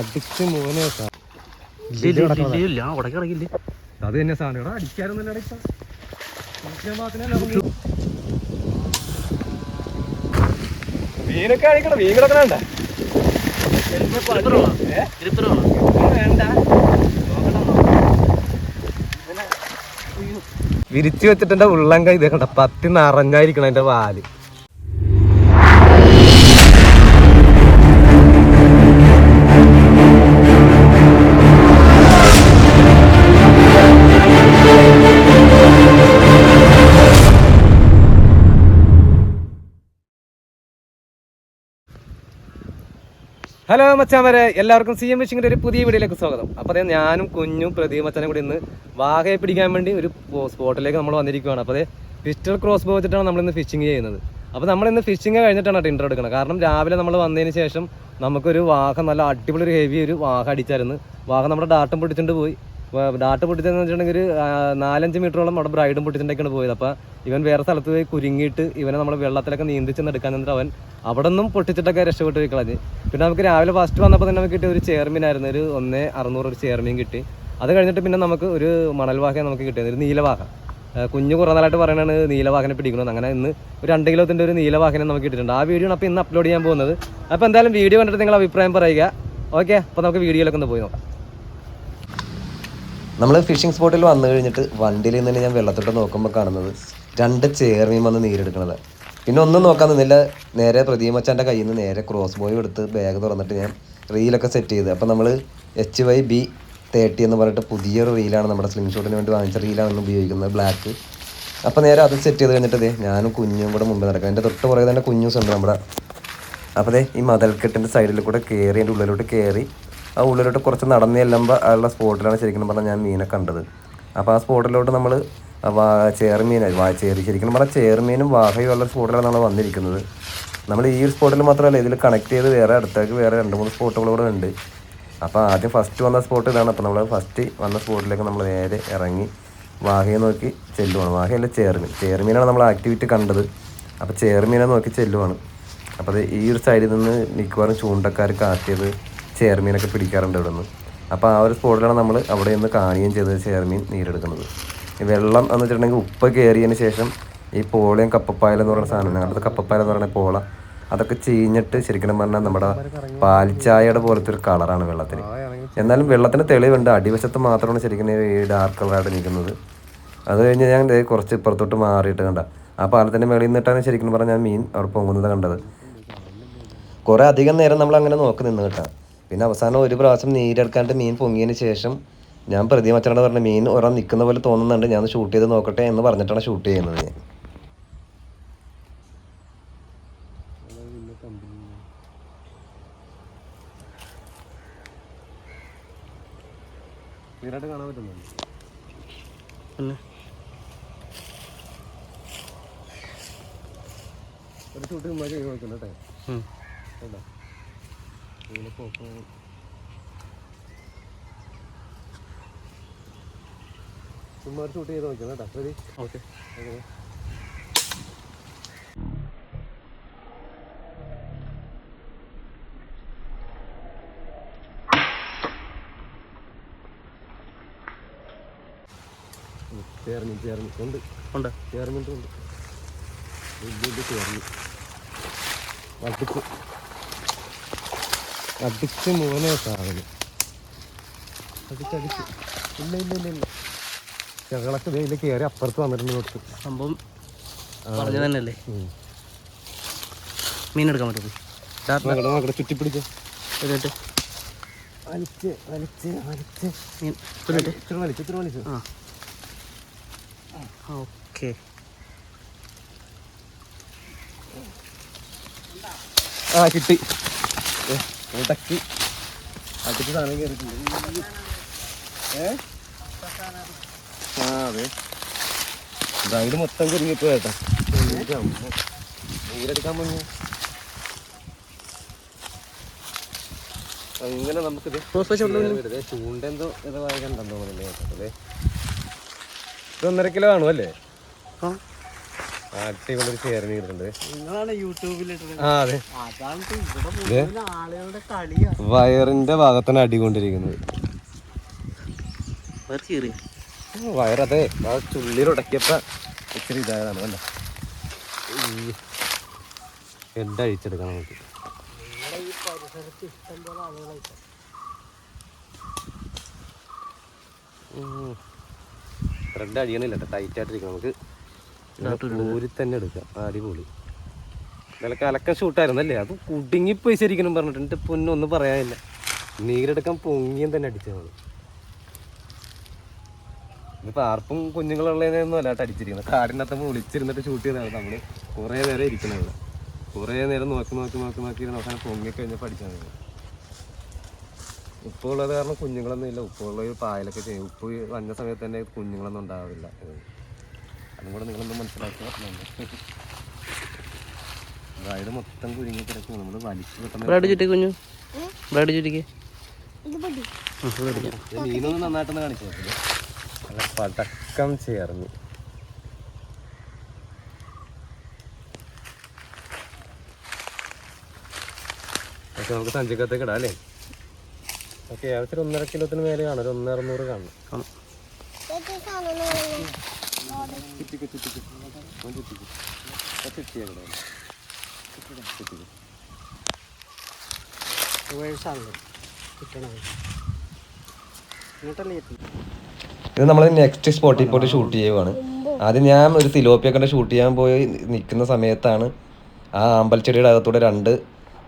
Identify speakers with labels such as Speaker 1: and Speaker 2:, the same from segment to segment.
Speaker 1: അടിച്ച് മോനെ അത് തന്നെ സാധനം അടിക്കാറൊന്നുമില്ല. മീനൊക്കെ അടിക്കണം, മീൻ കിടക്കണണ്ട വിരിച്ചു വെച്ചിട്ട് ഉള്ളം കൈ ഇതേക്കണ്ട പത്തി നിറഞ്ഞായിരിക്കണം എന്റെ വാല്. ഹലോ മച്ചാമാരെ, എല്ലാവർക്കും CM ഫിഷിങ്ങിൻ്റെ ഒരു പുതിയ വീഡിയോയിലേക്ക് സ്വാഗതം. അപ്പോൾ അതേ ഞാനും കുഞ്ഞും പ്രദീപ് മച്ചാനും കൂടി ഇന്ന് വാഹയെ പിടിക്കാൻ വേണ്ടി ഒരു സ്പോട്ടിലേക്ക് നമ്മൾ വന്നിരിക്കുകയാണ്. അപ്പോൾ അതേ പിസ്റ്റൾ ക്രോസ് ബോ വെച്ചിട്ടാണ് നമ്മളിന്ന് ഫിഷിങ് ചെയ്യുന്നത്. അപ്പോൾ നമ്മളിന്ന് ഫിഷിങ് കഴിഞ്ഞിട്ടാണ് കേട്ടോ ഇൻട്രോ എടുക്കുന്നത്. കാരണം രാവിലെ നമ്മൾ വന്നതിന് ശേഷം നമുക്കൊരു വാഹ നല്ല അടിപൊളി ഒരു ഹെവി ഒരു വാഹ അടിച്ചായിരുന്നു. വാഹ നമ്മുടെ ഡാട്ടും പൊട്ടിച്ചിട്ട് പോയി. ഡാട്ട് പൊട്ടിച്ചതെന്ന് വെച്ചിട്ടുണ്ടെങ്കിൽ ഒരു 4-5 മീറ്ററോളം അവിടെ ബ്രൈഡും പൊട്ടിച്ചിട്ടൊക്കെയാണ് പോയത്. അപ്പോൾ ഇവൻ വേറെ സ്ഥലത്ത് പോയി കുരുങ്ങിയിട്ട് ഇവനെ നമ്മൾ വെള്ളത്തിലൊക്കെ നീന്തിച്ചെന്ന് എടുക്കാൻ നിന്നിട്ട് അവൻ അവിടെ നിന്നും പൊട്ടിച്ചിട്ടൊക്കെ രക്ഷപ്പെട്ട് കളഞ്ഞ്. പിന്നെ നമുക്ക് രാവിലെ ഫസ്റ്റ് വന്നപ്പോൾ തന്നെ നമുക്ക് കിട്ടിയ ഒരു ചെയർമീനായിരുന്നു. ഒരു 1,600 ഒരു ചെയർമീൻ കിട്ടി. അത് കഴിഞ്ഞിട്ട് പിന്നെ നമുക്ക് ഒരു മണൽവാഹ നമുക്ക് കിട്ടിയത് ഒരു നീലവാഹ. കുഞ്ഞു കുറേ നാളായിട്ട് പറയണതാണ് നീലവാഹനെ പിടിക്കണമെന്ന്. അങ്ങനെ ഇന്ന് ഒരു 2 കിലോത്തിൻ്റെ ഒരു നീലവാഹനെ നമുക്ക് കിട്ടിയിട്ടുണ്ട്. ആ വീഡിയോ ആണ് അപ്പോൾ ഇന്ന് അപ്ലോഡ് ചെയ്യാൻ പോകുന്നത്. അപ്പോൾ എന്തായാലും വീഡിയോ കണ്ടിട്ട് നിങ്ങൾ അഭിപ്രായം പറയുക. ഓക്കെ, അപ്പോൾ നമുക്ക് വീഡിയോയിലൊക്കെ ഒന്ന് പോയി നോക്കാം.
Speaker 2: നമ്മൾ ഫിഷിംഗ് സ്പോട്ടിൽ വന്നു കഴിഞ്ഞിട്ട് വണ്ടിയിൽ നിന്ന് തന്നെ ഞാൻ വെള്ളത്തോട്ട് നോക്കുമ്പോൾ കാണുന്നത് 2 ചെയർമീൻ വന്ന് നീരെടുക്കണത്. പിന്നെ ഒന്നും നോക്കാൻ നിന്നില്ല, നേരെ പ്രദീപ് മച്ചാൻ്റെ കയ്യിൽ നിന്ന് നേരെ ക്രോസ് ബോയും എടുത്ത് ബാഗ് തുറന്നിട്ട് ഞാൻ റീലൊക്കെ സെറ്റ് ചെയ്ത്. അപ്പോൾ നമ്മൾ HYB30 എന്ന് പറഞ്ഞിട്ട് പുതിയൊരു റീലാണ് നമ്മുടെ സ്ലിംഗ് ഷോട്ടിന് വേണ്ടി വാങ്ങിച്ച റീലാണ് ഉപയോഗിക്കുന്നത്, ബ്ലാക്ക്. അപ്പോൾ നേരെ അത് സെറ്റ് ചെയ്ത് കഴിഞ്ഞിട്ട് ഞാനും കുഞ്ഞും കൂടെ മുമ്പ് നടക്കാം. എൻ്റെ തൊട്ട് പുറകെ തന്നെ കുഞ്ഞൂസ് ഉണ്ട് നമ്മുടെ. അപ്പോൾ ഈ മതൽക്കെട്ടിൻ്റെ സൈഡിൽ കൂടെ കയറി എൻ്റെ ഉള്ളിലോട്ട് കയറി ആ ഉള്ളിലോട്ട് കുറച്ച് നടന്ന് ചെല്ലുമ്പോൾ ഉള്ള സ്പോട്ടിലാണ് ശരിക്കും പറഞ്ഞാൽ ഞാൻ മീനെ കണ്ടത്. അപ്പോൾ ആ സ്പോട്ടിലോട്ട് നമ്മൾ ശരിക്കും പറഞ്ഞാൽ ചെയർമീനും വാഹയും ഉള്ള സ്പോട്ടിലാണ് നമ്മൾ വന്നിരിക്കുന്നത്. നമ്മൾ ഈ ഒരു സ്പോട്ടിൽ മാത്രമല്ല, ഇതിൽ കണക്ട് ചെയ്ത് വേറെ അടുത്തേക്ക് വേറെ 2-3 സ്പോട്ടുകൾ കൂടെ ഉണ്ട്. അപ്പോൾ ആദ്യം ഫസ്റ്റ് വന്ന സ്പോട്ട് ഇതാണ്. അപ്പോൾ നമ്മൾ ഫസ്റ്റ് വന്ന സ്പോട്ടിലേക്ക് നമ്മൾ നേരെ ഇറങ്ങി വാഹയെ നോക്കി ചെല്ലുവാണ്. വാഹയല്ല ചെയർമീനാണ് നമ്മൾ ആക്ടിവിറ്റി കണ്ടത്. അപ്പോൾ ചെയർമീനെ നോക്കി ചെല്ലുവാണ്. അപ്പോൾ അത് ഈ ഒരു സൈഡിൽ നിന്ന് മിക്കവാറും ചൂണ്ടക്കാർ കാട്ടിയത് ചെയർമീനൊക്കെ പിടിക്കാറുണ്ട് ഇവിടെ നിന്ന്. അപ്പോൾ ആ ഒരു സ്പോട്ടിലാണ് നമ്മൾ അവിടെ നിന്ന് കാണുകയും ചെയ്തത് ചെയർമീൻ നീരെടുക്കുന്നത്. ഈ വെള്ളം എന്ന് വെച്ചിട്ടുണ്ടെങ്കിൽ ഉപ്പ് കയറിയതിന് ശേഷം ഈ പോളയും കപ്പപ്പായലെന്ന് പറയുന്ന സാധനം, ഞങ്ങളുടെ കപ്പപ്പായലെന്ന് പറയുന്ന പോള, അതൊക്കെ ചീഞ്ഞിട്ട് ശരിക്കും പറഞ്ഞാൽ നമ്മുടെ പാൽച്ചായയുടെ പോലത്തെ ഒരു കളറാണ് വെള്ളത്തിന്. എന്നാലും വെള്ളത്തിന് തെളിവുണ്ട്, അടിവശത്ത് മാത്രമാണ് ശരിക്കും ഈ ഡാർക്ക് കളറായിട്ട് നിൽക്കുന്നത്. അത് കഴിഞ്ഞ് ഞാൻ കുറച്ച് ഇപ്പുറത്തോട്ട് മാറിയിട്ട് കണ്ട ആ പാലത്തിൻ്റെ മേളിൽ നിന്നിട്ടാണ് ശരിക്കും പറഞ്ഞാൽ മീൻ അവിടെ പൊങ്ങുന്നത് കണ്ടത്. കുറേ അധികം നേരം നമ്മൾ അങ്ങനെ നോക്കി നിന്ന് കേട്ടോ. പിന്നെ അവസാനം ഒരു പ്രാവശ്യം നീരെടുക്കാണ്ട് മീൻ പൊങ്ങിയതിന് ശേഷം ഞാൻ പ്രദീപ് മച്ചാനോട് പറഞ്ഞ മീൻ ഒരാൾ നിൽക്കുന്ന പോലെ തോന്നുന്നുണ്ട്, ഞാൻ ഷൂട്ട് ചെയ്ത് നോക്കട്ടെ എന്ന് പറഞ്ഞിട്ടാണ് ഷൂട്ട് ചെയ്യുന്നത്.
Speaker 1: ഞാൻ കാണാൻ പറ്റുന്നുണ്ട്. ഒരു ഷൂട്ട് നോക്കണ്ടേ ചുമ്മാ ഷൂട്ട് ചെയ്ത് നോക്കണം കേട്ടോ. റെഡി? ഓക്കെ. ചേർമീൻ ഉണ്ട് ചേർമീൻ ഉണ്ട്. വലിയ ചേർമീൻ അടിച്ച് മോനെ സാധനം അടിച്ചടിച്ച് ഇല്ല ഞങ്ങളൊക്കെ ഇതിൽ കയറി അപ്പുറത്ത് വന്നിട്ടുണ്ട്. കുറച്ച്
Speaker 3: സംഭവം പറഞ്ഞു തന്നെയല്ലേ മീൻ എടുക്കാൻ പറ്റും.
Speaker 1: ചുറ്റിപ്പിടിച്ച് വലിച്ച്
Speaker 3: ഓക്കെ.
Speaker 1: കിട്ടി. ടക്കി അടിച്ച് സാധനം കയറിയിട്ടുണ്ട്. അതെ ഇത് മൊത്തം കുരുങ്ങിപ്പോ കേട്ടാ. നീരെടുക്കാൻ പോയി അങ്ങനെ നമുക്കിത് ചൂണ്ടെന്തോ ഇതായി കണ്ടെന്ന് തോന്നുന്നില്ലേ. അതെ ഇത് 1.5 കിലോ കാണും അല്ലേ? അടിപൊളി ഒരു ഷെയറിന് ചെയ്തിട്ടുണ്ട്.
Speaker 3: നിങ്ങളാണ് യൂട്യൂബിലിട്ടത്.
Speaker 1: ആ അതെ,
Speaker 3: അതാണ് ഇവിടെ മുഴുവൻ ആളുകളുടെ കളിയാ.
Speaker 1: വയറിന്റെ ഭാഗത്താണ് അടികൊണ്ടിരിക്കുന്നത്. വയറതെ ആ ചുള്ളിലുടക്കിയപ്പോ ഇച്ചിരി ഇതായതാണ്. അല്ല ഹെഡ് അഴിച്ചെടുക്കാം നമുക്ക്.
Speaker 3: ഈ പരിസരത്ത് ഇഷ്ടം പോലെ ആളുകളായിട്ട്
Speaker 1: ത്രെഡ് അടിയണില്ല കേട്ടോ, ടൈറ്റ് ആയിട്ടിരിക്കണം. നമുക്ക് ഊരി തന്നെ എടുക്കാം. അടിപൊളി. നല്ല കലക്കം ഷൂട്ടായിരുന്നല്ലേ, അത് കുടുങ്ങിപ്പോയി ശരിക്കും പറഞ്ഞിട്ട്. എൻ്റെ പൊന്നൊന്നും പറയാനില്ല, നീരെടുക്കാൻ പൊങ്ങിയും തന്നെ അടിച്ചാൽ മതി. ഇതിപ്പോൾ ആർപ്പും കുഞ്ഞുങ്ങളുള്ളതിനൊന്നും അല്ലാട്ട് അടിച്ചിരിക്കുന്നത്. കാടിനകത്ത് നമ്മൾ വിളിച്ചിരുന്നിട്ട് ഷൂട്ട് ചെയ്തതാണ്. നമ്മൾ കുറേ നേരം ഇരിക്കുന്നത്, കുറേ നേരം നോക്കി അവസാനം പൊങ്ങിക്കഴിഞ്ഞപ്പോൾ അടിച്ചാൽ മതി. ഉപ്പുള്ളത് കാരണം കുഞ്ഞുങ്ങളൊന്നും ഇല്ല. ഉപ്പുള്ള പായലൊക്കെ ചെയ്യും. ഉപ്പ് വന്ന സമയത്ത് തന്നെ കുഞ്ഞുങ്ങളൊന്നും ഉണ്ടാവില്ല. അതും കൂടെ നിങ്ങളൊന്നും മനസ്സിലാക്കുക. അതായത് മൊത്തം കുരുങ്ങി കിടക്കും. നമ്മൾ വലിച്ചു മീനൊന്നും നന്നായിട്ടൊന്ന് കാണിച്ചു നോക്കില്ല. നല്ല പടക്കം ചേർന്ന് ഓക്കെ, നമുക്ക് സഞ്ചിക്കത്തേക്ക് ഇടാം അല്ലേ? ഓക്കെ, ഏകദേശം 1.5 കിലോത്തിന് മേലെ കാണും. ഒരു 1.600 കാണും.
Speaker 2: ഇത് നമ്മൾ നെക്സ്റ്റ് സ്പോട്ടിൽ പോയിട്ട് ഷൂട്ട് ചെയ്യുവാണ്. ആദ്യം ഞാൻ ഒരു തിലോപ്പിയൊക്കെ ഷൂട്ട് ചെയ്യാൻ പോയി നിൽക്കുന്ന സമയത്താണ് ആ അമ്പൽച്ചെടിയുടെ അകത്തൂടെ 2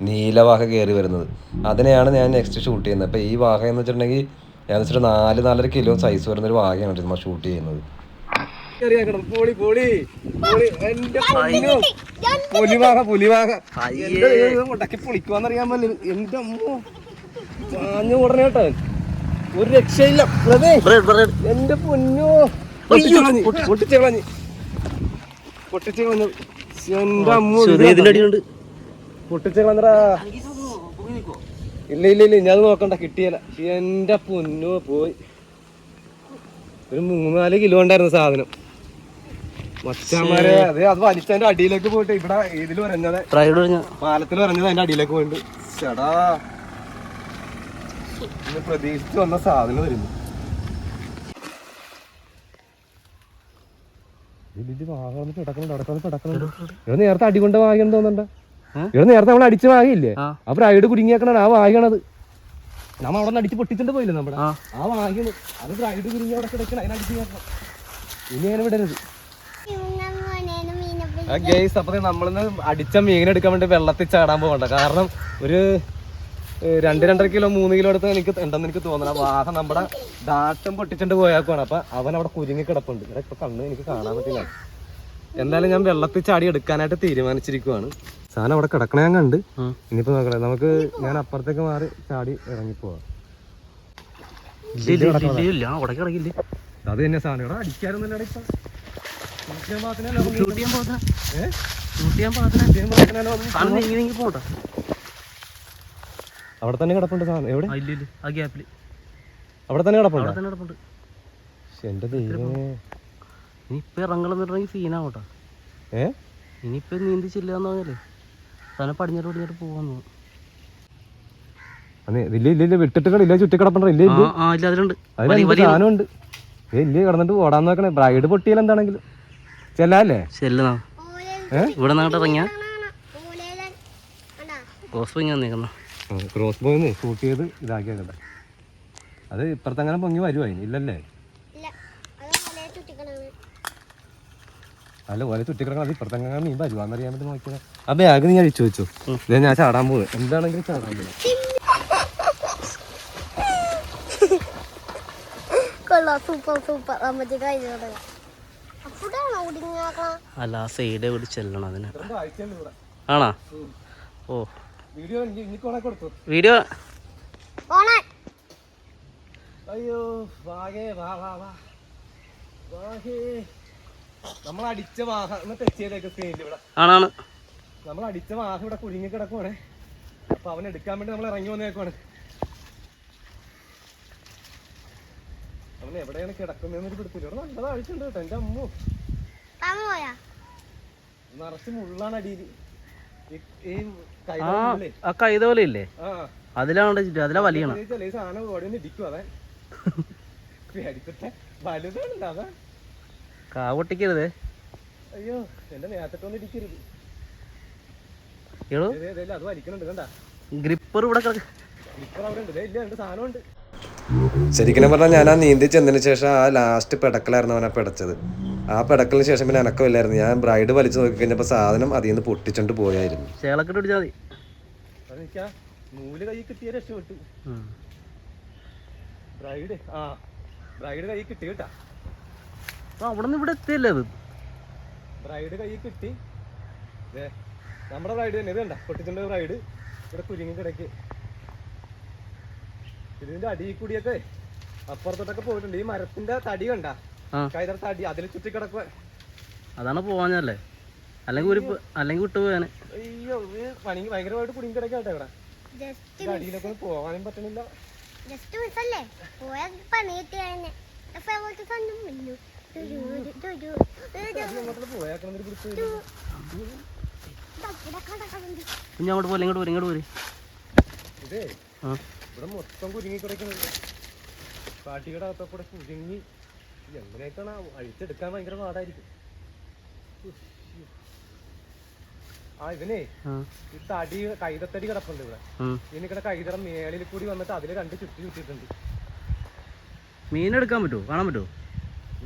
Speaker 2: നീലവാഹ കയറി വരുന്നത്. അതിനെയാണ് ഞാൻ നെക്സ്റ്റ് ഷൂട്ട് ചെയ്യുന്നത്. അപ്പോൾ ഈ വാഹ എന്ന് വെച്ചിട്ടുണ്ടെങ്കിൽ ഏകദേശം 4-4.5 കിലോ സൈസ് വരുന്നൊരു വാഹയാണ് നമ്മൾ ഷൂട്ട് ചെയ്യുന്നത്.
Speaker 1: പൊളിക്കുവാന്നറിയാൻ പറ്റില്ല. എന്റെ അമ്മോ, പാഞ്ഞു ഉടനെ കേട്ടോ, ഒരു രക്ഷയില്ല. എന്റെ പൊന്നോ, പൊട്ടിച്ചു കളഞ്ഞു. എന്റെ അമ്മോ, പൊട്ടിച്ചു കളഞ്ഞടാ. ഇല്ല ഞാൻ നോക്കണ്ട, കിട്ടിയല്ല. എന്റെ പൊന്നോ, പോയി. ഒരു 3-4 കിലോ ഉണ്ടായിരുന്നു സാധനം. മച്ചാമാരെ അത് വലിച്ചതിന്റെ അടിയിലേക്ക് പോയിട്ട് ഇവിടെ ഇതിൽ പറഞ്ഞത് പാലത്തിൽ പറഞ്ഞത് അതിന്റെ അടിയിലേക്ക് പോയിട്ട് ചേടാ, പ്രതീക്ഷിച്ച് വന്ന സാധനം വരുന്നു. ഇവിടെ നേരത്തെ അടികൊണ്ട വാഗം തോന്നണ്ട. ഇവിടെ നേരത്തെ നമ്മൾ അടിച്ച വാഗയില്ലേ, അപ്പൊ റൈഡ് കുടുങ്ങിയേക്കണ ആ വാഗാണത്. നമ്മ അവിടെ നിന്ന് അടിച്ച് പൊട്ടിച്ചിട്ട് പോയില്ലേ നമ്മുടെ ആ വാഗിയാണ്. അത് റൈഡ് കുടുങ്ങി അവിടെ കിടക്കണം, അതിനടിച്ച് ഇനി അങ്ങനെ വിടരുത്. ഗെയ്സ്, അപ്പൊ നമ്മളിന്ന് അടിച്ച മീനെടുക്കാൻ വേണ്ടി വെള്ളത്തിൽ ചാടാൻ പോകണ്ട. കാരണം ഒരു 2-2.5 കിലോ 3 കിലോ അടുത്ത് എനിക്ക് ഉണ്ടെന്ന് എനിക്ക് തോന്നണം. ആ വാഹ നമ്മുടെ ദാട്ടും പൊട്ടിച്ചിട്ട് പോയാക്കുവാണ്. അപ്പൊ അവൻ അവിടെ കുരുങ്ങി കിടപ്പുണ്ട്. ഇവിടെ ഇപ്പൊ കണ്ണ് എനിക്ക് കാണാൻ പറ്റില്ല. എന്തായാലും ഞാൻ വെള്ളത്തിൽ ചാടി എടുക്കാനായിട്ട് തീരുമാനിച്ചിരിക്കുവാണ്. സാധനം അവിടെ കിടക്കണ ഞാൻ കണ്ട്. ഇനിയിപ്പോ നോക്കണേ, നമുക്ക് ഞാൻ അപ്പുറത്തേക്ക് മാറി ചാടി ഇറങ്ങിപ്പോവാം. അത് തന്നെ സാധനം ഇവിടെ അടിക്കാറൊന്നുമില്ല. ഇപ്പൊ അവിടെ തന്നെ കിടപ്പുണ്ട് സാധനം. എവിടെ? അവിടെ തന്നെ കിടപ്പുണ്ട്. എന്റെ ദൈവമേ,
Speaker 3: ഇനിയിപ്പോ ഇറങ്ങലെന്നിട്ടുണ്ടെങ്കിൽ സീനാവട്ടെ. ഇനിയിപ്പോ നീന്തി ചെല്ലാന്ന് പറഞ്ഞാലേ സാധനം പടിഞ്ഞിട്ട് പോവാന്ന്.
Speaker 1: ഇല്ല വിട്ടിട്ട് കളില്ല, ചുറ്റി കിടപ്പുണ്ട്. സാധനമുണ്ട്. ഇല്ല കിടന്നിട്ട് ഓടാൻ നോക്കണേ. ബ്രൈഡ് പൊട്ടിയാൽ എന്താണെങ്കിലും ചെല്ലേ
Speaker 3: ഇവിടെ നിന്നിട്ട് ഇറങ്ങിയ ക്രോസ് ബോയിങ് വന്നേക്കുന്ന
Speaker 1: ക്രോസ് ബോയിന്ന് ഷൂട്ട് ചെയ്ത് ഇതാക്കിയാക്കട്ടെ. അത് ഇപ്പുറത്തങ്ങനെ പൊങ്ങി വരുവാ ഇല്ലല്ലേ? അല്ല, ഓലെ ചുറ്റിക്കിടക്കണം. അത് ഇപ്പുറത്തങ്ങനെ മീൻ വരുവാന്നറിയാൻ വേണ്ടി നോക്കിയത്. ആ ബാഗ് നീ അഴിച്ചു വെച്ചു. ഇതേ ഞാൻ ചാടാൻ പോകും. എന്താണെങ്കിലും ചാടാൻ പോകും.
Speaker 3: അല്ല, ആ സൈഡ് എവിടെ ചെല്ലണം അതിന്. ആണോ? ഓ, വീഡിയോ.
Speaker 1: അയ്യോ നമ്മൾ അടിച്ച വാഹ ടച്ച് ചെയ്തേക്ക് സ്ക്രീനിൽ ഇവിടെ.
Speaker 3: ആണാണ്,
Speaker 1: നമ്മൾ അടിച്ച വാഹ ഇവിടെ കുരുങ്ങി കിടക്കുവാണ്. അപ്പൊ അവൻ എടുക്കാൻ വേണ്ടി നമ്മൾ ഇറങ്ങി വന്നേക്കുവാണ്. അവൻ എവിടെയാണ് കിടക്കുന്നതെന്നൊരു പിടുത്തില്ല. ഇവിടെ നല്ലത് അഴിച്ചുണ്ട് കേട്ടോ. എന്റെ അമ്മ നിറച്ച് മുള്ളാണ് അടിയില്. ഈ
Speaker 3: ആ കൈത പോലെ ഇല്ലേ,
Speaker 1: ആ
Speaker 3: അതിലാണ് അതിലാ വലിയണം.
Speaker 1: ചില സാധനം ഓടി ഒന്ന് ഇടിക്കും. അതെ പേടിക്കട്ടെ, വലുതാണല്ലോ അതാ.
Speaker 3: കാ പൊട്ടിക്കരുതേ.
Speaker 1: അയ്യോ എന്റെ നേരത്തൊന്നും ഇടിക്കരുത്. അത് വലിക്കുന്നുണ്ട് കണ്ടാ.
Speaker 3: ഗ്രിപ്പർ ഇവിടെ
Speaker 1: ഗ്രിപ്പർ അവിടെ ഉണ്ട്. ഇല്ല രണ്ട് സാധനം ഉണ്ട്.
Speaker 2: ശരിക്കും പറഞ്ഞാൽ ഞാൻ ആ നീന്തി ചെന്നതിന് ശേഷം ആ ലാസ്റ്റ് പെടക്കലായിരുന്നു അവനെ പെടച്ചത്. ആ പെടക്കലിന് ശേഷം പിന്നെ അനക്കമില്ലായിരുന്നു. ഞാൻ ബ്രൈഡ് വലിച്ചു നോക്കി കഴിഞ്ഞപ്പോൾ സാധനം അതിൽ നിന്ന് പൊട്ടിച്ചോണ്ട് പോയായിരുന്നു.
Speaker 3: ചേളക്കെട്ട് പിടിച്ചാൽ മതി.
Speaker 1: അതെനിക്കാ നൂല് കൈ കിട്ടിയ രക്ഷപ്പെട്ടു. ബ്രൈഡ് ബ്രൈഡ് കൈ കിട്ടി കേട്ടാ.
Speaker 3: അവിടെ നിന്ന് ഇവിടെ എത്തിയല്ലേ അത്.
Speaker 1: ബ്രൈഡ് കൈ കിട്ടി. നമ്മുടെ ബ്രൈഡ് തന്നെ ഇത് കണ്ട പൊട്ടിച്ചോണ്ട് ബ്രൈഡ് ഇവിടെ കുരുങ്ങി കിടക്ക്. ഇതിന്റെ അടിയിൽ കൂടിയൊക്കെ അപ്പുറത്തോട്ടൊക്കെ പോയിട്ടുണ്ട്. ഈ മരത്തിന്റെ തടി കണ്ട, കൈതറ തടി അതിൽ ചുറ്റി കിടക്കുക.
Speaker 3: അതാണ് പോവാഞ്ഞല്ലേ, അല്ലെങ്കിൽ വിട്ടു പോയാന്.
Speaker 1: അയ്യോ പണി ഭയങ്കരമായിട്ട് കുടുങ്ങി കിടക്കാട്ടെ ഇവിടെ. അടിയിലൊക്കെ ഒന്നും പോവാനും പറ്റണില്ല. പോയാക്കണമെന്നൊരു പിടിച്ചു.
Speaker 3: കുഞ്ഞങ്ങോട്ട് പോലെ ഇങ്ങോട്ട് പോരെ.
Speaker 1: ഇതേ ഇവിടെ മൊത്തം കുരുങ്ങി കിടക്കുന്നുണ്ട്. കാട്ടിയുടെ അകത്തൊക്കെ കുരുങ്ങി എങ്ങനെയൊക്കെയാണ് അഴിച്ചെടുക്കാൻ ഭയങ്കര പാടായിരിക്കും. ഇവനെ ഈ തടി കൈതത്തടി കിടപ്പുണ്ട് ഇവിടെ. ഇതിനിക്കടെ കൈതറ മേളിൽ കൂടി വന്നിട്ട് അതില് രണ്ട് ചുറ്റിട്ടുണ്ട്.
Speaker 3: മീനെടുക്കാൻ പറ്റുമോ, കാണാൻ പറ്റുമോ?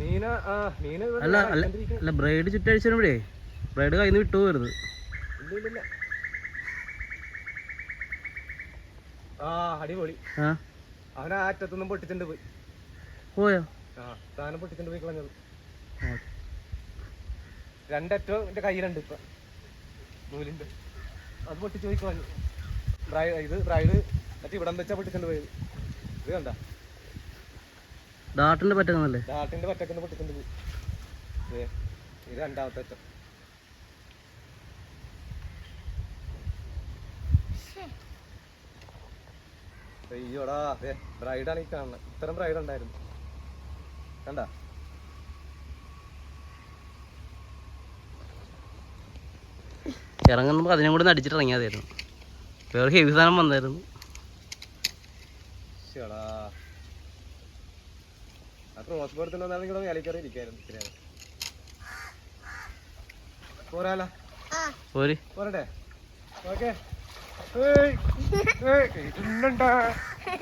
Speaker 1: മീന്
Speaker 3: അല്ല ബ്രൈഡ് ചുറ്റഴിച്ചേ ബ്രൈഡ് കയ്യിൽ നിന്ന് വിട്ടു പോകരുത്.
Speaker 1: ഇല്ല അടിപൊളി. അവൻ ആ അറ്റത്തൊന്നും പൊട്ടിച്ചിട്ട് പോയോ? സാധനം പൊട്ടിച്ചിട്ട് പോയി കളഞ്ഞത്. രണ്ടറ്റവും എന്റെ കയ്യിലുണ്ട് ഇപ്പൊ നൂലിന്റെ. അത് പൊട്ടിച്ച് പോയി കളഞ്ഞു. ഇത് ബ്രൈഡ് മറ്റേ ഇവിടം വെച്ചാ പൊട്ടിച്ചിട്ട് പോയത്. ഇത് കണ്ട
Speaker 3: ഡാട്ടിന്റെ പറ്റക്കുന്നല്ലേ,
Speaker 1: ഡാട്ടിന്റെ പറ്റക്കുന്ന പൊട്ടിച്ചിട്ട് പോയി. ഇത് രണ്ടാമത്തെ അറ്റം. അയ്യോടാ ബ്രൈഡാണ് ഈ കാണുന്നത്. ഇത്തരം ബ്രൈഡ് ഉണ്ടായിരുന്നു കണ്ട.
Speaker 3: ഇറങ്ങുമ്പോ അതിനും കൂടി അടിച്ചിട്ട് ഇറങ്ങിയതായിരുന്നു. വേറെ ഹെവി സാധനം വന്നായിരുന്നു.
Speaker 1: ക്രോസ് ബോർഡത്തിനൊന്നും വേലക്കറി ഇരിക്കായിരുന്നു. പോരട്ടെ ഓക്കെ.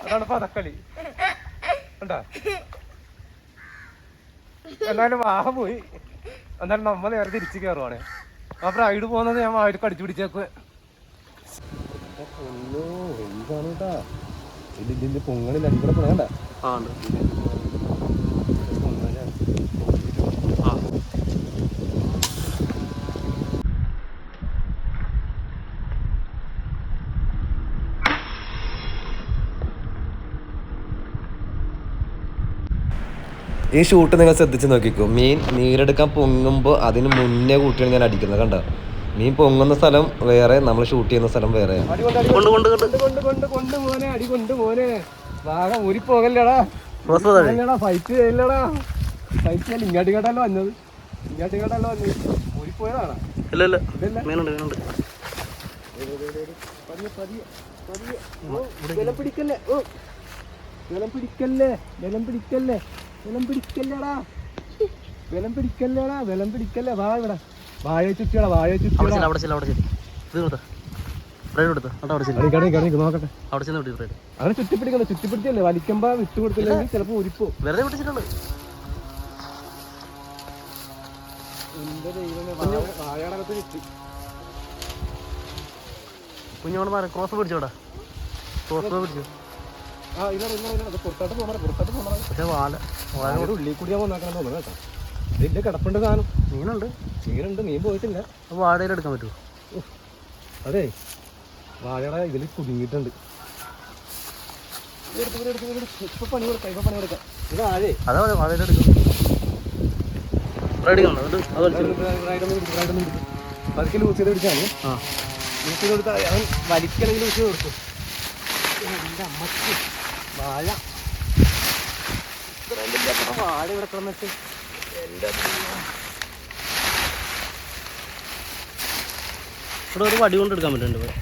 Speaker 1: അതാണ് പതക്കളി കണ്ടാ. എന്നാലും വാഹ പോയി. എന്നാലും നമ്മ നേരെ തിരിച്ചു കയറുവാണ്. ആ ബ്രൈഡ് പോകുന്നത് ഞാൻ വായിട്ട് കടിച്ചു പിടിച്ചേക്കുവേ. ഇതിന്റെ പൊങ്ങളില്ല അടിക്കൂടെ പോകണ്ട.
Speaker 2: ഈ ഷൂട്ട് നിങ്ങൾ ശ്രദ്ധിച്ച് നോക്കിക്കോ. മീൻ നീരെടുക്കാൻ പൊങ്ങുമ്പോൾ അതിന് മുന്നേ കൂട്ടിയാണ് ഞാൻ അടിക്കുന്നത്. കണ്ടോ, മീൻ പൊങ്ങുന്ന സ്ഥലം വേറെ, നമ്മൾ ഷൂട്ട് ചെയ്യുന്ന സ്ഥലം വേറെ.
Speaker 1: ഫൈറ്റ് ചെയ്യില്ലടാ. ഫൈറ്റ് ചെയ്യാൻ ഇങ്ങാട്ടിങ്ങാട്ടല്ലോ വന്നത്. ഇങ്ങാട്ടിങ്ങാട്ടല്ലോ വന്നത്. ഊരിപ്പോയതാണോ? പിടിക്കല്ലേ ബലം പിടിക്കല്ലേ ബലം പിടിക്കല്ലേ ബലം പിടിക്കല്ലേടാ ബലം പിടിക്കല്ലേടാ ബലം പിടിക്കല്ലേ. വാ ഇവിടെ വാഴ ചുറ്റിയോടാ വാഴ ചുറ്റിയോടാ. നോക്കട്ടെ അങ്ങനെ ചുറ്റിപ്പിടിക്കണം. ചുറ്റിപ്പിടിച്ചല്ലേ വലിക്കുമ്പോ വിട്ടു കൊടുത്തില്ലെങ്കിൽ ചിലപ്പോ ഉരിപ്പോ.
Speaker 3: വെറുതെ പിടിച്ചിട്ടുണ്ട്.
Speaker 1: എന്റെ ദൈവമേ വാഴയുടെ ചുറ്റി.
Speaker 3: കുഞ്ഞോട് മാറി ക്രോസ് പിടിച്ചോടാ. ക്രോസ് പിടിച്ചു.
Speaker 1: പുറത്തോട്ട് പോകണം പുറത്തോട്ട് പോകണം. പക്ഷെ വാഴയുടെ ഉള്ളിൽ കൂടിയാ പോന്നാക്കണം തോന്നുന്നു കേട്ടോ. ഇതിന്റെ കിടപ്പുണ്ട് സാധനം. മീനുണ്ട് മീൻ പോയിട്ടില്ല.
Speaker 3: വാഴയിൽ എടുക്കാൻ പറ്റുമോ?
Speaker 1: അതെ വാഴയുടെ ഇതിൽ കുടുങ്ങിയിട്ടുണ്ട്. ഇപ്പൊ പണി കൊടുക്കാം. ഇപ്പൊ പണി കൊടുക്കാം. ഇത് വാഴേ
Speaker 3: അതെ വാഴയിൽ എടുക്കും.
Speaker 1: അതൊക്കെ ലൂസ് ചെയ്ത് പിടിച്ചാണ്. ലൂസ് ചെയ്ത് കൊടുത്താൽ അവൻ വലിക്കണമെങ്കിൽ ലൂസ് ചെയ്ത് കൊടുക്കും. എന്റെ അമ്മക്ക് വാഴ വാഴ ഇവിടെ കിടന്നിട്ട് എന്റെ
Speaker 3: ഇവിടെ ഒരു വടി കൊണ്ട് എടുക്കാൻ പറ്റുന്നുണ്ട്.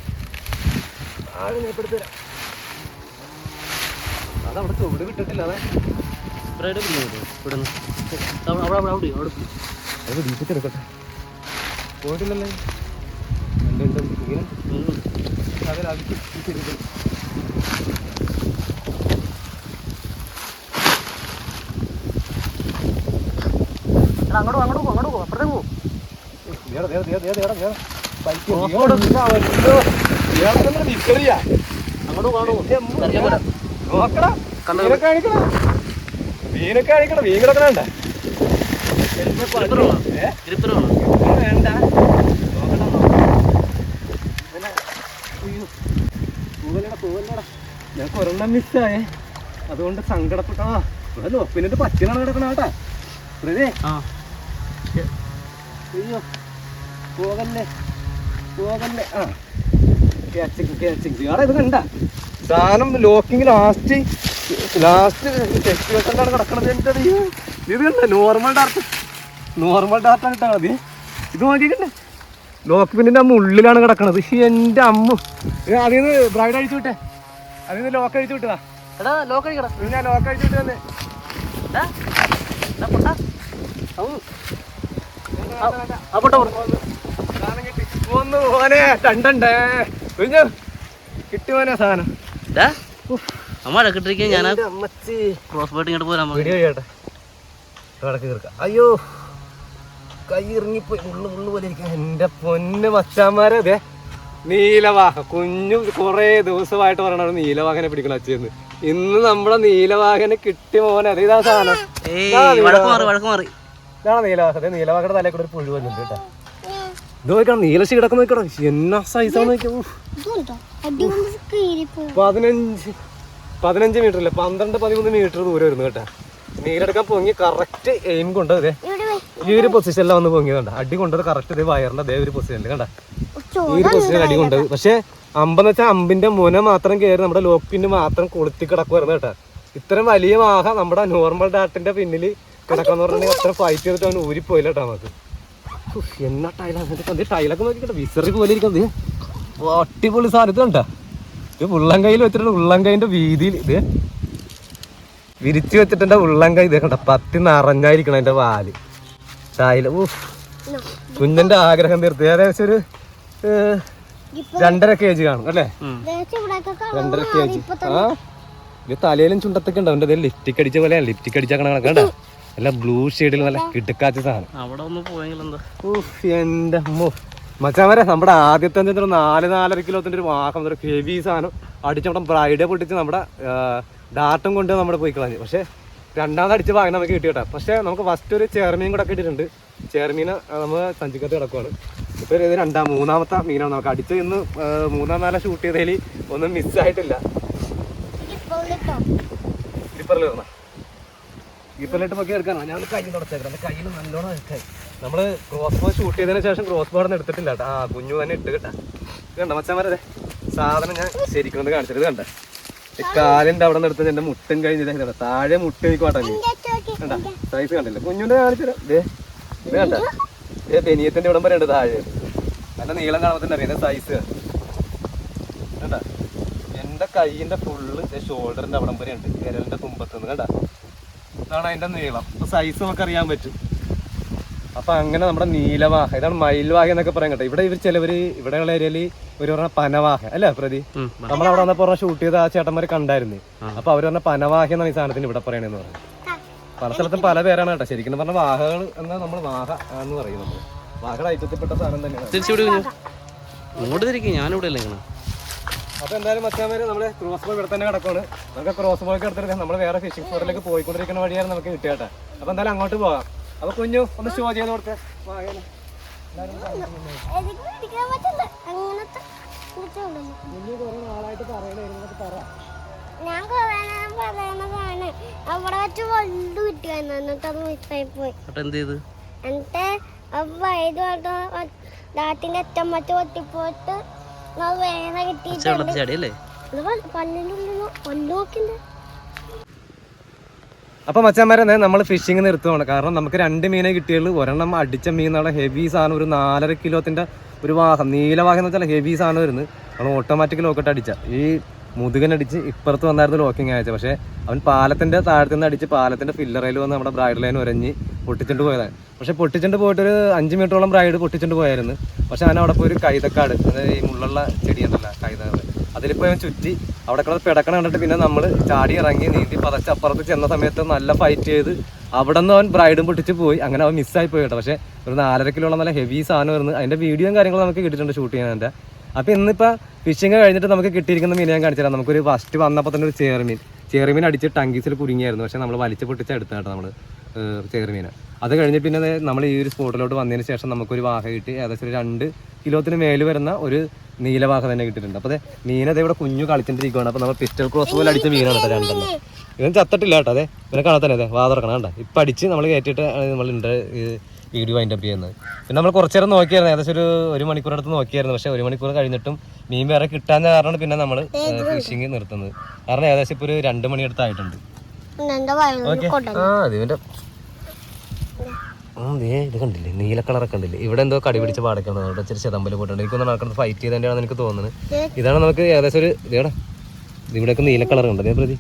Speaker 1: അതവിടെ ചുവട് കിട്ടിട്ടില്ല. അതെ
Speaker 3: ഇവിടെ പിടിക്കാൻ പറ്റുമോ? ഇവിടെ നിന്ന് അവിടെ അവിടെ അവിടെ അവിടെ
Speaker 1: അത് വീട്ടിലെടുക്കട്ടെ. പോയിട്ടില്ലല്ലേ? ഉണ്ട് ഇങ്ങനെ അതിനകത്ത്
Speaker 3: അങ്ങോട്ട് അങ്ങോട്ട് പോകും, അങ്ങോട്ട് പോകും, അപ്പുറത്തേക്ക് പോകും.
Speaker 1: ഞങ്ങൾക്ക് ഒരെണ്ണം മിസ്സായേ, അതുകൊണ്ട് സങ്കടപ്പെട്ടോ. ഇവിടെ ലോപ്പിനിട്ട് പച്ചനാണ് കിടക്കണ കേട്ടാ. അയ്യോ പോകല്ലേ പോകല്ലേ. ആ ഇത് കണ്ട സാധനം ലോക്കിങ് ലാസ്റ്റ് ടെസ്റ്റിലാണ് കിടക്കണത്. എൻ്റെ ഇത് കണ്ട നോർമൽ ഡാർട്ടാണ് ഇട്ടാ മതി. ഇത് നോക്കിക്കണ്ടേ ലോക്ക് പിന്നിൻ്റെ അമ്മ ഉള്ളിലാണ് കിടക്കണത്. എൻ്റെ അമ്മ അതിൽ നിന്ന് ബ്രൈഡ് അഴിച്ചു വിട്ടേ, അതിൽ നിന്ന് ലോക്ക് അഴിച്ചു വിട്ടതാ.
Speaker 3: ലോക്ക് അടിക്കടാ,
Speaker 1: ഞാൻ ലോക്ക് അഴിച്ചു വിട്ടു തന്നെ. ഒന്ന് പോനെ രണ്ടണ്ടേ കിട്ടുവാനാ സാധനം.
Speaker 3: അമ്മ ഇടക്കിട്ടിരിക്കാൻ ഞാൻ ക്രോസ് ബോട്ട് ഇങ്ങോട്ട് പോരാ.
Speaker 1: വീഡിയോ ചെയ്യട്ടെ. കിടക്ക് തീർക്കാം. അയ്യോ കൈ ഇറങ്ങിപ്പോയി, ഉള്ളു പോലെ ഇരിക്കാം. എൻ്റെ പൊന്ന് മച്ചാന്മാരെ, അതെ നീലവാഹ കുഞ്ഞു കുറേ ദിവസമായിട്ട് പറയണ നീലവാഹനെ പിടിക്കണം അച്ഛന്ന്. ഇന്ന് നമ്മുടെ നീലവാഹനെ കിട്ടിയ മോനെ. അത് ഇതാ സാധനം. ഇതാണ് നീലവാഹ. അതെ നീലവാഹയുടെ തലയിൽ കൂടെ ഒരു പുഴു വന്നിട്ടുണ്ട് കേട്ടോ. ഇത് നോക്കണം, നീലശി കിടക്കുന്ന നോക്കണം. എന്നാ സൈസാന്ന് നോക്കിയാ. 15 മീറ്റർ അല്ലേ, 12-13 മീറ്റർ ദൂരം വരുന്നു കേട്ടാ. നീലെടുക്കാൻ പൊങ്ങി കറക്റ്റ് എയിം കൊണ്ട് അതെ ഈ ഒരു പൊസിഷനിലാണ് വന്ന് പൊങ്ങിയതുണ്ട്. അടി കൊണ്ടത് കറക്റ്റ് അതേ വയറിന്റെ അതേ ഒരു പൊസിഷനിൽ കണ്ട ഈ ഒരു പൊസിഷനിൽ അടി കൊണ്ടത്. പക്ഷെ അമ്പെന്ന് വെച്ചാൽ അമ്പിന്റെ മുന മാത്രം കയറി നമ്മുടെ ലോക്കിന് മാത്രം കൊളുത്തി കിടക്കുമായിരുന്നു കേട്ടാ. ഇത്രയും വലിയ വാഹ നമ്മുടെ നോർമൽ ഡാട്ടിന്റെ പിന്നിൽ കിടക്കാന്ന് പറഞ്ഞിട്ടുണ്ടെങ്കിൽ അത്ര ഫൈറ്റ് ചെയ്തിട്ട് അവന് ഊരിപ്പോയില്ല കേട്ടോ നമുക്ക്. എന്നാ ടൈലാണ്, ടൈലൊക്കെ നോക്കിട്ടെ വിസറി പോലെ ഇരിക്കുന്നത്. അടിപൊളി സാധനം കണ്ടാ. ഇത് ഉള്ളം കയ്യിൽ വെച്ചിട്ടുണ്ട്. ഉള്ളം കൈന്റെ വീതിയിൽ ഇത് വിരിച്ചു വെച്ചിട്ട് ഉള്ളം കൈ ഇത് കണ്ട പത്തി നിറഞ്ഞായിരിക്കണം അതിന്റെ വാല് ടൈല്. കുഞ്ഞിന്റെ ആഗ്രഹം തീർത്ത് ഏകദേശം ഒരു 2.5 kg കാണും അല്ലേ? 2.5 kg. ആ ഇത് തലയിലും ചുണ്ടത്തൊക്കെ ഉണ്ടാവും. എൻ്റെ ലിപ്റ്റിക് അടിച്ച പോലെയാണ്. ലിപ്റ്റിക് അടിച്ച കണക്കണ്ട നല്ല ബ്ലൂ ഷെയ്ഡിൽ നല്ല കിടക്കാച്ച സാധനം. എൻ്റെ അമ്മോ മച്ചാൻ നമ്മുടെ ആദ്യത്തെ 4-4.5 കിലോത്തിന്റെ ഒരു വാഹം ഒരു ഹെവി സാധനം അടിച്ച് നമ്മുടെ ബ്രൈഡെ പൊട്ടിച്ച് നമ്മുടെ ഡാർട്ടും കൊണ്ട് നമ്മുടെ പോയി കളഞ്ഞു. പക്ഷെ രണ്ടാമത് അടിച്ച വാഹനം നമുക്ക് കിട്ടി കേട്ടോ. പക്ഷെ നമുക്ക് ഫസ്റ്റ് ഒരു ചേർമീൻ കൂടെ കിട്ടിയിട്ടുണ്ട്. ചേർമീനെ നമ്മൾ സഞ്ചിക്കത്ത് കിടക്കുവാണ്. ഇപ്പൊ ഇത് മൂന്നാമത്തെ മീനാണ് നമുക്ക് അടിച്ച്. ഇന്ന് 3-4 ഷൂട്ട് ചെയ്തതിൽ ഒന്നും മിസ്സായിട്ടില്ല. ഇപ്പലിട്ട് പൊക്കി എടുക്കാനോ ഞാൻ കൈ തുടച്ചേക്കാം. എൻ്റെ കയ്യിൽ നല്ലോണം എടുക്കായി. നമ്മൾ ക്രോസ് ബോ ഷൂട്ട് ചെയ്തതിന് ശേഷം ക്രോസ് ബോർഡൊന്നും എടുത്തിട്ടില്ല കേട്ടോ. ആ കുഞ്ഞു തന്നെ ഇട്ട് കേട്ടാ. ഇത് കണ്ട മച്ചാന്മാരെ സാധനം ഞാൻ ശരിക്കും കാണിച്ചത്. ഇത് കണ്ട കാലിൻ്റെ അവിടെ നിന്ന് എടുത്തത് എൻ്റെ മുട്ടും കഴിഞ്ഞില്ല. താഴെ മുട്ട് എനിക്ക് വാട്ടാ കണ്ട സൈസ് കണ്ടില്ല. കുഞ്ഞുൻ്റെ കാണിച്ചത് ഇത് കണ്ട ബനിയത്തിൻ്റെ ഇവിടം വരെ ഉണ്ട് താഴെ. നല്ല നീളം കാണുമ്പോൾ അറിയുന്ന സൈസ് കണ്ട. എൻ്റെ കൈയിൻ്റെ ഫുള്ള് ഷോൾഡറിൻ്റെ അവിടം വരെ ഉണ്ട്. വിരലിൻ്റെ തുമ്പത്തുനിന്ന് കണ്ട. ഇതാണ് അതിൻ്റെ നീളം. അപ്പോൾ സൈസ് നമുക്ക് അറിയാൻ പറ്റും. അപ്പം അങ്ങനെ നമ്മുടെ നീലവാഹ, ഇതാണ് മയിൽവാഹ എന്നൊക്കെ പറയാൻ കേട്ടോ. ഇവിടെ ഇവർ ചിലവർ ഇവിടെയുള്ള ഏരിയയിൽ ഒരു പറഞ്ഞ പനവാഹ അല്ലേ പ്രതി? നമ്മളവിടെ വന്നപ്പോൾ ഷൂട്ട് ചെയ്ത് ആ ചേട്ടന്മാരെ കണ്ടായിരുന്നു. അപ്പൊ അവർ പറഞ്ഞ പനവാഹ എന്നാണ് ഈ സാധനത്തിന് ഇവിടെ പറയണെന്ന് പറഞ്ഞു. പല സ്ഥലത്തും പല പേരാണ് കേട്ടോ. ശരിക്കും പറഞ്ഞ വാഹകൾ എന്നാൽ നമ്മൾ വാഹ എന്ന് പറയും. നമ്മൾ വാഹയുടെ ഐറ്റത്തിൽപ്പെട്ട സാധനം തന്നെയാണ്. അപ്പൊ എന്തായാലും മച്ചാമാര് നമ്മള് ക്രോസ് ബോ ഇവിടെ തന്നെ കിടക്കുവാണ്. നമുക്ക് ക്രോസ് ബോയ്ക്ക് എടുത്തിട്ട് നമ്മൾ വേറെ ഫിഷിംഗ് സ്പോട്ടിലേക്ക് പോയിക്കൊണ്ടിരിക്കുന്ന വഴിയാണ് നമുക്ക് കിട്ടിയാട്ടെ. അപ്പൊ എന്തായാലും അങ്ങോട്ട് പോകാം. അപ്പൊ കുഞ്ഞു ഒന്ന് ഷോ ചെയ്ത് കൊടുത്തേ. കുഞ്ഞു കുറെ നാളായിട്ട് പറയണായിരുന്നു, പറ.
Speaker 4: ഞാൻ പറയണതാണ് അവിടെ വെച്ച് വണ്ട് കിട്ടിയായിരുന്നു. എന്നിട്ട് അത് മിസ്സായി പോയി. എന്നിട്ട് ഡാറ്റിന്റെ അറ്റം മറ്റ ഒട്ടിപ്പോയിട്ട് വേദന കിട്ടിയിട്ടുണ്ട്. പല്ലിൻ്റെ ഉള്ളിൽ പല്ല് നോക്കിണ്ട്.
Speaker 1: അപ്പൊ മച്ചാന്മാരെ നമ്മൾ ഫിഷിങ് നിർത്തുവാണ്. കാരണം നമുക്ക് 2 മീനെ കിട്ടിയുള്ളൂ. ഒരെണ്ണം അടിച്ച മീനാണ് ഹെവി സാധനം. ഒരു 4.5 കിലോത്തിന്റെ ഒരു വാഹം, നീലവാഹം എന്ന് വെച്ചാൽ ഹെവി സാധനം വരുന്നത്. നമ്മൾ ഓട്ടോമാറ്റിക് ലോക്കറ്റ് അടിച്ച ഈ മുതുകനടിച്ച് ഇപ്പുറത്ത് വന്നായിരുന്നു ലോക്കിങ് അയച്ചത്. പക്ഷേ അവൻ പാലത്തിൻ്റെ താഴത്തു നിന്ന് അടിച്ച് പാലത്തിൻ്റെ ഫില്ലറയിൽ വന്ന് നമ്മുടെ ബ്രൈഡ് ലൈൻ ഉരഞ്ഞ് പൊട്ടിച്ചിട്ട് പോയതാണ്. പക്ഷേ പൊട്ടിച്ചിട്ട് പോയിട്ടൊരു 5 മീറ്ററോളം ബ്രൈഡ് പൊട്ടിച്ചിട്ട് പോയായിരുന്നു. പക്ഷേ അവൻ അവിടെ പോയി ഒരു കൈതക്കാട്, അതായത് ഈ മുള്ളുള്ള ചെടിയുണ്ടല്ലോ കൈതകൾ, അതിലിപ്പോൾ അവൻ ചുറ്റി അവിടെ കിടന്ന് പിടക്കണം കണ്ടിട്ട് പിന്നെ നമ്മൾ ചാടി ഇറങ്ങി നീന്തി പതച്ച് അപ്പുറത്ത് ചെന്ന സമയത്ത് നല്ല ഫൈറ്റ് ചെയ്ത് അവിടെ നിന്ന് അവൻ ബ്രൈഡും പൊട്ടിച്ച് പോയി. അങ്ങനെ അവൻ മിസ്സായി പോയി കേട്ടോ. പക്ഷേ ഒരു 4.5 കിലോളം നല്ല ഹെവി സാധനം വരുന്നത്. അതിൻ്റെ വീഡിയോയും കാര്യങ്ങളും നമുക്ക് കിട്ടിയിട്ടുണ്ട് ഷൂട്ട് ചെയ്യാൻ എൻ്റെ. അപ്പോൾ ഇന്നിപ്പോൾ ഫിഷിങ് കഴിഞ്ഞിട്ട് നമുക്ക് കിട്ടിയിരിക്കുന്ന മീൻ ഞാൻ കാണിച്ചു തരാം. നമുക്കൊരു ഫസ്റ്റ് വന്നപ്പോൾ തന്നെ ഒരു ചേറുമീൻ അടിച്ച് ടങ്കീസിൽ കുരുങ്ങിയായിരുന്നു. പക്ഷേ നമ്മൾ വലിച്ച് പൊട്ടിച്ച് എടുത്ത കേട്ടോ നമ്മൾ ചേറുമീൻ. അത് കഴിഞ്ഞ് പിന്നെ നമ്മൾ ഈ ഒരു സ്പോട്ടിലോട്ട് വന്നതിന് ശേഷം നമുക്കൊരു വാഹ കിട്ടി. ഏകദേശം ഒരു 2 കിലോത്തിന് മേല് വരുന്ന ഒരു നീലവാഹ തന്നെ കിട്ടിയിട്ടുണ്ട്. അപ്പോൾ മീനത് ഇവിടെ കുഞ്ഞു കളിച്ചിട്ടിരിക്കുകയാണ്. അപ്പോൾ നമ്മൾ പിസ്റ്റൽ ക്രോസ് പോലെ അടിച്ച മീനാണ് കേട്ടോ 2 എണ്ണം. ഇവൻ ചത്തിട്ടില്ല കേട്ടോ. അതെ ഇവനെ കാണാൻ തന്നെ അതെ വാതിറക്കണം കേട്ടോ. ഇപ്പം അടിച്ച് നമ്മൾ കയറ്റിയിട്ട് നമ്മൾ വീഡിയോ വൈൻഡ് അപ്പ് ചെയ്യുന്നത്. പിന്നെ നമ്മൾ കുറച്ച് നേരം നോക്കിയായിരുന്നു, ഏകദേശം ഒരു മണിക്കൂറടുത്ത് നോക്കിയായിരുന്നു. പക്ഷേ 1 മണിക്കൂർ കഴിഞ്ഞിട്ടും മീൻ വേറെ കിട്ടാൻ കാരണമാണ് പിന്നെ നമ്മൾ ഫിഷിങ് നിർത്തുന്നത്. കാരണം ഏകദേശം ഇപ്പോൾ ഒരു 2 മണി അടുത്തായിട്ടുണ്ട്. ഓക്കെ ഇതിൻ്റെ ഇത് കണ്ടില്ലേ, നീല കളറൊക്കെ ഉണ്ടല്ലേ. ഇവിടെ എന്തോ കടി പിടിച്ച് പാടക്കണം. അവിടെ ഇച്ചിരി ചെതമ്പല് പോയിട്ടുണ്ട്. എനിക്കൊന്ന് നടക്കുന്നത് ഫൈറ്റ് ചെയ്തതിൻ്റെയാണെന്ന് എനിക്ക് തോന്നുന്നത്. ഇതാണ് നമുക്ക് ഏകദേശം ഒരു ഇതേടാ ഇവിടെയൊക്കെ നീല കളർ ഉണ്ട്. അതേ പ്രതി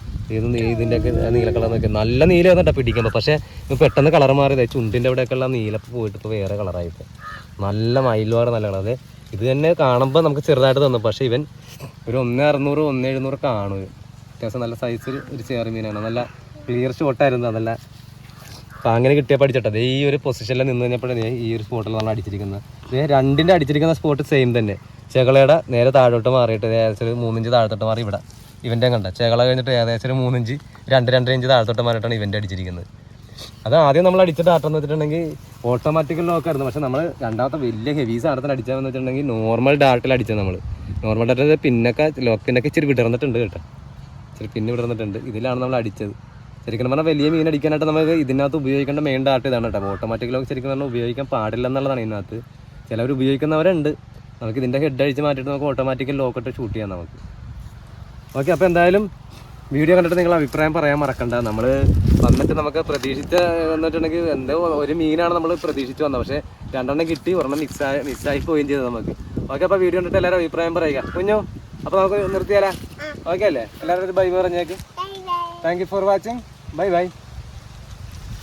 Speaker 1: ഇതിൻ്റെയൊക്കെ നീല കളർ നോക്കിയാൽ നല്ല നീല വന്നിട്ടാ പിടിക്കുമ്പോൾ. പക്ഷേ പെട്ടെന്ന് കളർ മാറിയത് ചുണ്ടിൻ്റെ അവിടെയൊക്കെയുള്ള നീലപ്പ് പോയിട്ട് ഇപ്പോൾ വേറെ കളറായിട്ട് നല്ല മയിലുവാറ് നല്ല കളർ. അതെ ഇത് തന്നെ കാണുമ്പോൾ നമുക്ക് ചെറുതായിട്ട് തോന്നും. പക്ഷേ ഇവൻ ഒരു 1,600 1,700 കാണും. അത്യാവശ്യം നല്ല സൈസിൽ ഒരു ചേറുമീനാണ്. നല്ല ക്ലിയർ ഷോട്ടായിരുന്നു. അതല്ല അപ്പം അങ്ങനെ കിട്ടിയപ്പോൾ അടിച്ചിട്ടത് ഈ ഒരു പൊസിഷനിൽ നിന്ന് കഴിഞ്ഞപ്പോഴേ ഈ ഒരു സ്പോട്ടിൽ നമ്മൾ അടിച്ചിരിക്കുന്നത്. 2ൻ്റെ അടിച്ചിരിക്കുന്ന സ്പോട്ട് സെയിം തന്നെ. ചെകളയുടെ നേരെ താഴോട്ട് മാറിയിട്ട് ഏകദേശം 3 ഇഞ്ച് താഴത്തോട്ട് മാറി. ഇവിടെ ഇവൻ്റെ കണ്ട ചെകള കഴിഞ്ഞിട്ട് ഏകദേശം ഒരു 3 ഇഞ്ച് 2 ഇഞ്ച് താഴത്തോട്ട് മാറിയിട്ടാണ് ഇവൻ്റെ അടിച്ചിരിക്കുന്നത്. അത് ആദ്യം നമ്മൾ അടിച്ച ഡാറ്റെന്ന് വെച്ചിട്ടുണ്ടെങ്കിൽ ഓട്ടോമാറ്റിക്കൽ ലോക്കായിരുന്നു. പക്ഷേ നമ്മൾ രണ്ടാമത്തെ വലിയ ഹെവി സാധനത്തിന് അടിച്ചതെന്ന് വെച്ചിട്ടുണ്ടെങ്കിൽ നോർമൽ ഡാർട്ടിൽ അടിച്ചത്. നമ്മൾ നോർമൽ ഡാർട്ടിൽ പിന്നൊക്കെ ലോക്കിനൊക്കെ ഇച്ചിരി വിടർന്നിട്ടുണ്ട് കേട്ടോ, ഇച്ചിരി പിന്നെ വിടർന്നിട്ടുണ്ട്. ഇതിലാണ് നമ്മൾ അടിച്ചത്. ശരിക്കും പറഞ്ഞാൽ വലിയ മീൻ അടിക്കാനായിട്ട് നമുക്ക് ഇതിനകത്ത് ഉപയോഗിക്കേണ്ട മെയിൻ ഡാർട്ട് ഇതാണ് കേട്ടോ. ഓട്ടോമാറ്റിക് ലോക്ക് ശരിക്കും പറഞ്ഞാൽ ഉപയോഗിക്കാൻ പാടില്ല എന്നുള്ളതാണ് ഇതിനകത്ത്. ചിലവർ ഉപയോഗിക്കുന്നവരുണ്ട്. നമുക്ക് ഇതിൻ്റെ ഹെഡ് അടിച്ച് മാറ്റിയിട്ട് നമുക്ക് ഓട്ടോമാറ്റിക്കൽ ലോക്കിട്ട് ഷൂട്ട് ചെയ്യാം നമുക്ക്. ഓക്കെ, അപ്പോൾ എന്തായാലും വീഡിയോ കണ്ടിട്ട് നിങ്ങൾ അഭിപ്രായം പറയാൻ മറക്കണ്ട. നമ്മൾ വന്നിട്ട് നമുക്ക് പ്രതീക്ഷിച്ച വന്നിട്ടുണ്ടെങ്കിൽ എന്തോ ഒരു മീനാണ് നമ്മൾ പ്രതീക്ഷിച്ച് വന്നത്. പക്ഷേ 2 എണ്ണം കിട്ടി, 1 മിസ്സായി പോവുകയും ചെയ്തത് നമുക്ക്. ഓക്കെ, അപ്പോൾ വീഡിയോ കണ്ടിട്ട് എല്ലാവരും അഭിപ്രായം പറയുക. കുഞ്ഞോ അപ്പോൾ നമുക്ക് നിർത്തിയാലേ? ഓക്കെ അല്ലേ? എല്ലാവരും ഒരു ബൈ പറഞ്ഞേക്ക്. Thank you for watching. Bye bye.